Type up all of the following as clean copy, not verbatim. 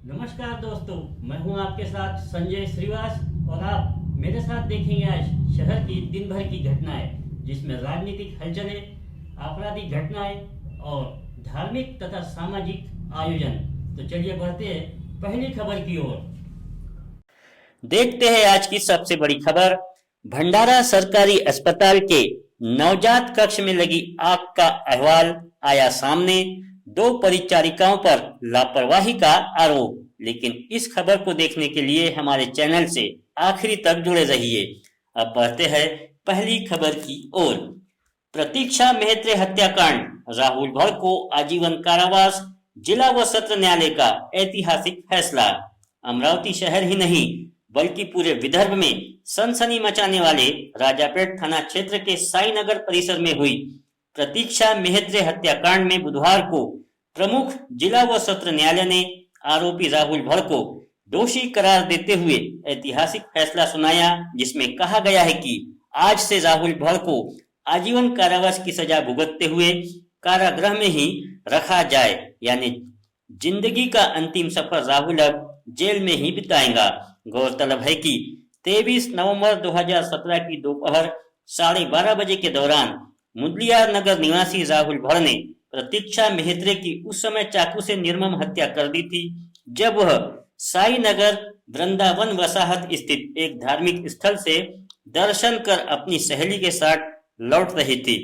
नमस्कार दोस्तों, मैं हूं आपके साथ संजय श्रीवास और आप मेरे साथ देखेंगे आज शहर की दिन भर की घटनाएं, जिसमें राजनीतिक हलचलें, आपराधिक घटनाएं और धार्मिक तथा सामाजिक आयोजन। तो चलिए बढ़ते हैं पहली खबर की ओर। देखते हैं आज की सबसे बड़ी खबर। भंडारा सरकारी अस्पताल के नवजात कक्ष में लगी आग का अहवाल आया सामने। 2 परिचारिकाओं पर लापरवाही का आरोप। लेकिन इस खबर को देखने के लिए हमारे चैनल से आखिरी तक जुड़े रहिए। अब बढ़ते हैं पहली खबर की ओर। प्रतीक्षा मेहत्रे हत्याकांड, राहुल भर को आजीवन कारावास, जिला व सत्र न्यायालय का ऐतिहासिक फैसला। अमरावती शहर ही नहीं बल्कि पूरे विदर्भ में सनसनी मचाने वाले राजापेट थाना क्षेत्र के साई नगर परिसर में हुई प्रतीक्षा मेहत्रे हत्याकांड में बुधवार को प्रमुख जिला व सत्र न्यायालय ने आरोपी राहुल भर को दोषी करार देते हुए ऐतिहासिक फैसला सुनाया, जिसमें कहा गया है कि आज से राहुल भर को आजीवन कारावास की सजा भुगतते हुए कारागृह में ही रखा जाए, यानी जिंदगी का अंतिम सफर राहुल अब जेल में ही बिताएगा। गौरतलब है कि 23 नवंबर 2017 की दोपहर 12:30 बजे के दौरान मुदलियार नगर निवासी राहुल भर ने प्रतीक्षा मेहत्रे की उस समय चाकू से निर्मम हत्या कर दी थी, जब वह साई नगर वृंदावन वसाहत स्थित एक धार्मिक स्थल से दर्शन कर अपनी सहेली के साथ लौट रही थी।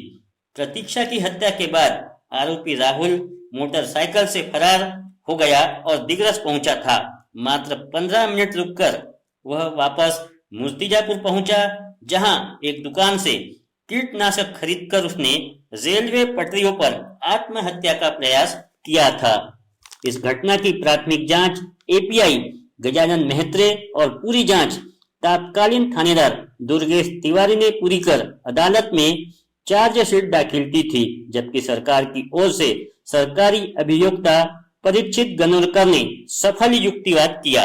प्रतीक्षा की हत्या के बाद आरोपी राहुल मोटरसाइकिल से फरार हो गया और दिग्रस पहुंचा था। मात्र 15 मिनट रुककर वह वापस मुर्तिजापुर पहुंचा, जहां एक दुकान से कीटनाशक खरीदकर उसने रेलवे पटरियों पर आत्महत्या का प्रयास किया था। इस घटना की प्राथमिक जांच एपीआई गजानन मेहत्रे और पूरी जांच तत्कालीन थानेदार दुर्गेश तिवारी ने पूरी कर अदालत में चार्जशीट दाखिल की थी, जबकि सरकार की ओर से सरकारी अभियोक्ता परीक्षित गनोरकर ने सफल युक्तिवाद किया।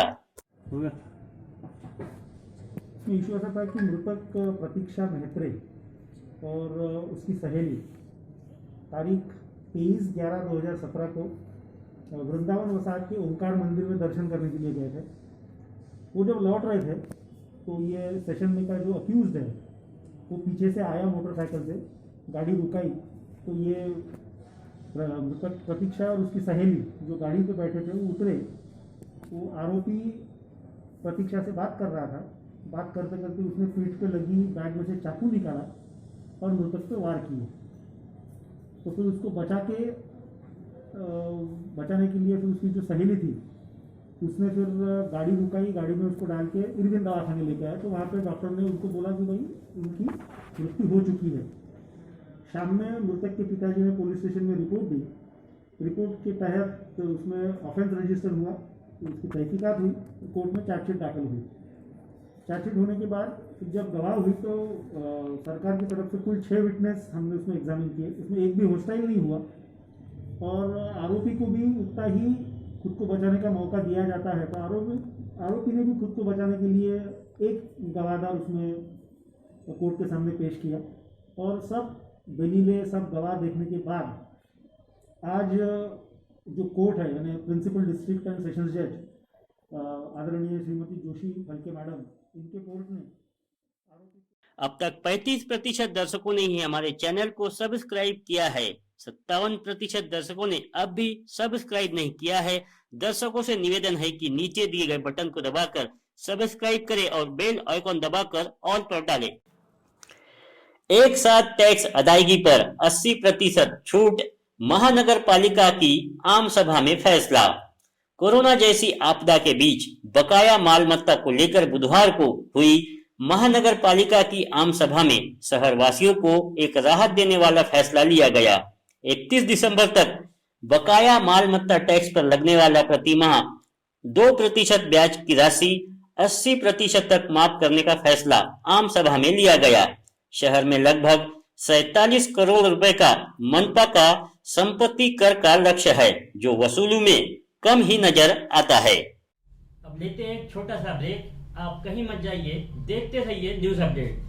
इशू ऐसा था कि मृतक प्रतीक्षा मेहत्रे और उसकी सहेली तारीख 23/11/2017 को वृंदावन वसाहत के ओंकार मंदिर में दर्शन करने के लिए गए थे। वो जब लौट रहे थे तो ये सेशन में का जो अक्यूज्ड है वो पीछे से आया मोटरसाइकिल से, गाड़ी रुकाई तो ये मृतक प्रतीक्षा और उसकी सहेली जो गाड़ी पे बैठे थे वो उतरे। वो आरोपी प्रतीक्षा से बात कर रहा था। बात करते करते उसने पीठ पे लगी बैग में से चाकू निकाला और मृतक पे वार किए। तो फिर उसको बचाने के लिए फिर उसकी जो सहेली थी उसने फिर गाड़ी रुकाई, गाड़ी में उसको डाल के इरविन दवाखाने लेके आया। तो वहाँ पे डॉक्टर ने उनको बोला कि भाई उनकी मृत्यु हो चुकी है। शाम में मृतक के पिताजी ने पुलिस स्टेशन में रिपोर्ट दी। रिपोर्ट के तहत तो उसमें ऑफेंस रजिस्टर हुआ, तो उसकी तहकीकात हुई, कोर्ट में चार्जशीट दाखिल हुई। चार्जशीट होने के बाद जब गवाह हुई तो सरकार की तरफ से कुल 6 विटनेस हमने उसमें एग्जामिन किए। उसमें एक भी होस्टाइल नहीं हुआ और आरोपी को भी उतना ही खुद को बचाने का मौका दिया जाता है। तो आरोपी ने भी खुद को बचाने के लिए एक गवाहदार उसमें कोर्ट के सामने पेश किया और सब दलीलें, सब गवाह देखने के बाद आज जो कोर्ट है, यानी प्रिंसिपल डिस्ट्रिक्ट एंड सेशंस जज आदरणीय श्रीमती जोशी फलके मैडम, इनके कोर्ट ने अब तक 35% दर्शकों ने ही हमारे चैनल को सब्सक्राइब किया है। 57% दर्शकों ने अब भी सब्सक्राइब नहीं किया है। दर्शकों से निवेदन है कि नीचे दिए गए बटन को दबाकर सब्सक्राइब करें और बेल आइकॉन दबाकर ऑल पर डालें। एक साथ टैक्स अदायगी पर 80% छूट, महानगर पालिका की आम सभा में फैसला। कोरोना जैसी आपदा के बीच बकाया माल मत्ता को लेकर बुधवार को हुई महानगर पालिका की आम सभा में शहर वासियों को एक राहत देने वाला फैसला लिया गया। 31 दिसंबर तक बकाया माल मत्ता टैक्स पर लगने वाला प्रतिमाह 2% ब्याज की राशि 80% तक माफ करने का फैसला आम सभा में लिया गया। शहर में लगभग 47 करोड़ रुपए का मनपा का संपत्ति कर का लक्ष्य है, जो वसूली में कम ही नजर आता है। अब लेते हैं एक छोटा सा ब्रेक। आप कहीं मत जाइए, देखते रहिए न्यूज अपडेट।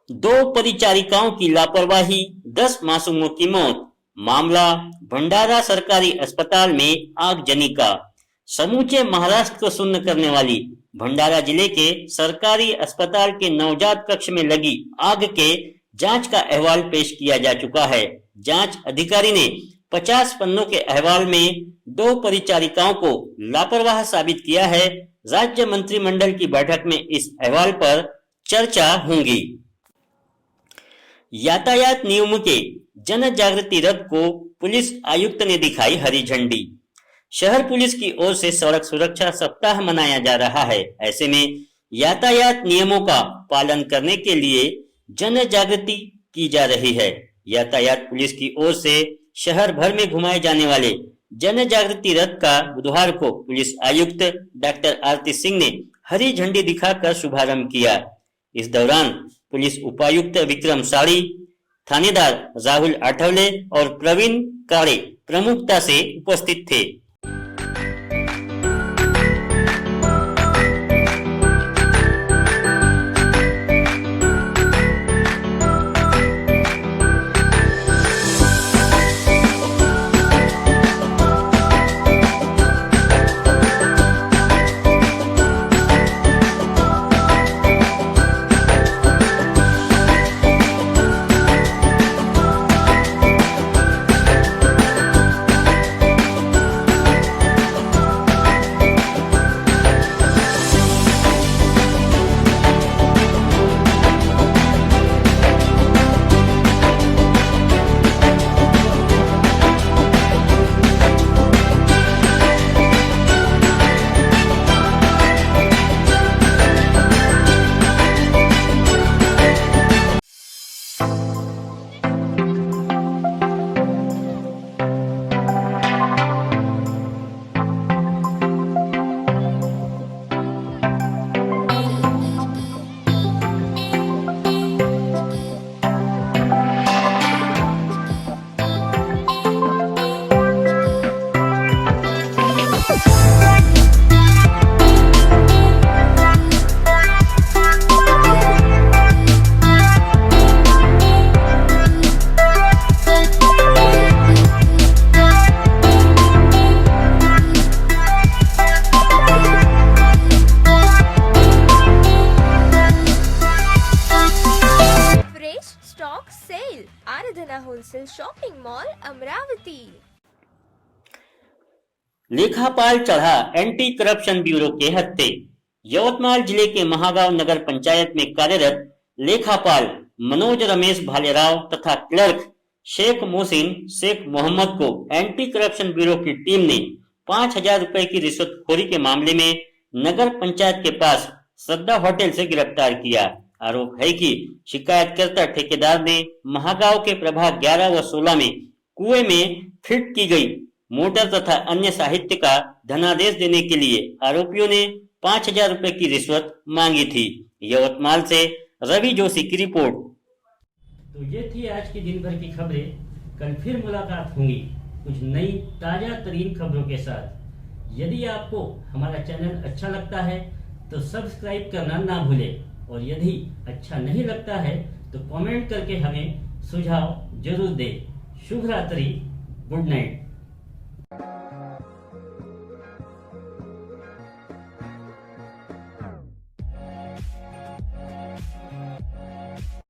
2 परिचारिकाओं की लापरवाही, 10 मासूमों की मौत। मामला भंडारा सरकारी अस्पताल में आगजनी का। समूचे महाराष्ट्र को सुन्न करने वाली भंडारा जिले के सरकारी अस्पताल के नवजात कक्ष में लगी आग के जांच का अहवाल पेश किया जा चुका है। जांच अधिकारी ने 50 पन्नों के अहवाल में 2 परिचारिकाओं को लापरवाह साबित किया है। राज्य मंत्रिमंडल की बैठक में इस अहवाल पर चर्चा होगी। यातायात नियमों के जन जागृति रथ को पुलिस आयुक्त ने दिखाई हरी झंडी। शहर पुलिस की ओर से सड़क सुरक्षा सप्ताह मनाया जा रहा है। ऐसे में यातायात नियमों का पालन करने के लिए जन जागृति की जा रही है। यातायात पुलिस की ओर से शहर भर में घुमाए जाने वाले जन जागृति रथ का बुधवार को पुलिस आयुक्त डॉक्टर आरती सिंह ने हरी झंडी दिखाकर शुभारंभ किया। इस दौरान पुलिस उपायुक्त विक्रम साड़ी, थानेदार राहुल आठवले और प्रवीण काड़े प्रमुखता से उपस्थित थे। आराधना होलसेल शॉपिंग मॉल अमरावती। लेखापाल चढ़ा एंटी करप्शन ब्यूरो के हत्थे। यवतमाल जिले के महागांव नगर पंचायत में कार्यरत लेखापाल मनोज रमेश भालेराव तथा क्लर्क शेख मोहसिन शेख मोहम्मद को एंटी करप्शन ब्यूरो की टीम ने 5,000 रुपए की रिश्वतखोरी के मामले में नगर पंचायत के पास श्रद्धा होटल से गिरफ्तार किया। आरोप है कि शिकायतकर्ता ठेकेदार ने महागांव के प्रभाग 11 व 16 में कुएं में फिट की गई मोटर तथा अन्य साहित्य का धनादेश देने के लिए आरोपियों ने 5,000 रुपए की रिश्वत मांगी थी। यवतमाल से रवि जोशी की रिपोर्ट। तो ये थी आज की दिन भर की खबरें। कल फिर मुलाकात होगी कुछ नई ताजा तरीन खबरों के साथ। यदि आपको हमारा चैनल अच्छा लगता है तो सब्सक्राइब करना ना भूलें, और यदि अच्छा नहीं लगता है तो कमेंट करके हमें सुझाव जरूर दें। शुभ रात्रि, गुड नाइट।